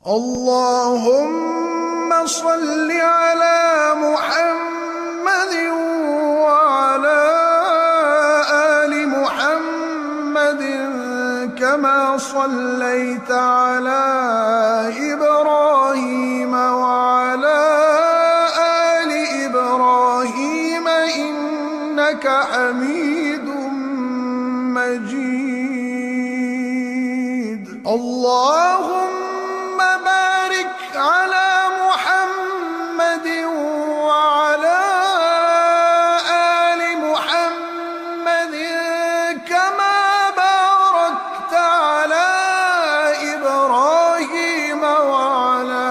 اللهم صل على محمد وعلى آل محمد كما صليت على إبراهيم وعلى آل إبراهيم إنك حميد مجيد. اللهم بارك على محمد وعلى آل محمد كما باركت على إبراهيم وعلى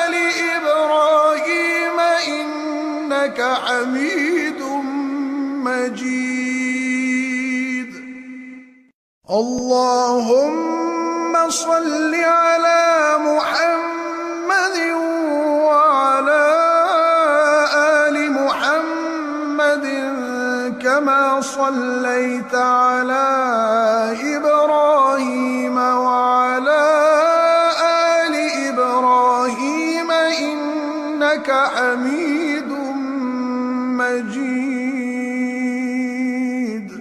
آل إبراهيم إنك حميد مجيد. اللهم صل على محمد وعلى آل محمد كما صليت على إبراهيم وعلى آل إبراهيم إنك حميد مجيد.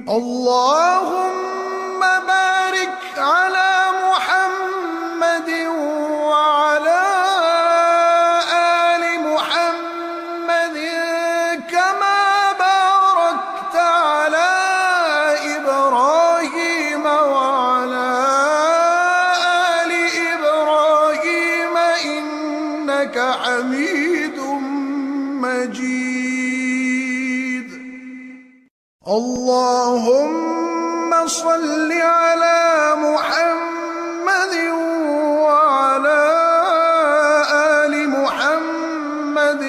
اللهم بارك على محمد وعلى آل محمد كما باركت على إبراهيم وعلى آل إبراهيم إنك حميد مجيد. اللهم صل على محمد وعلى آل محمد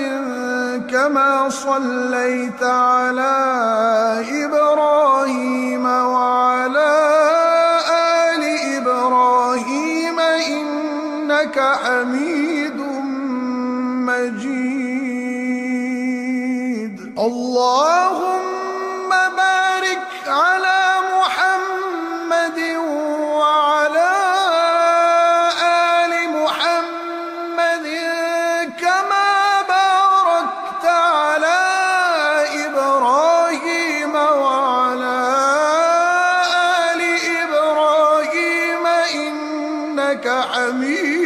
كما صليت على إبراهيم وعلى آل إبراهيم إنك حميد مجيد. اللهم بارك على محمد وعلى آل محمد كما باركت على إبراهيم وعلى آل إبراهيم إنك حميد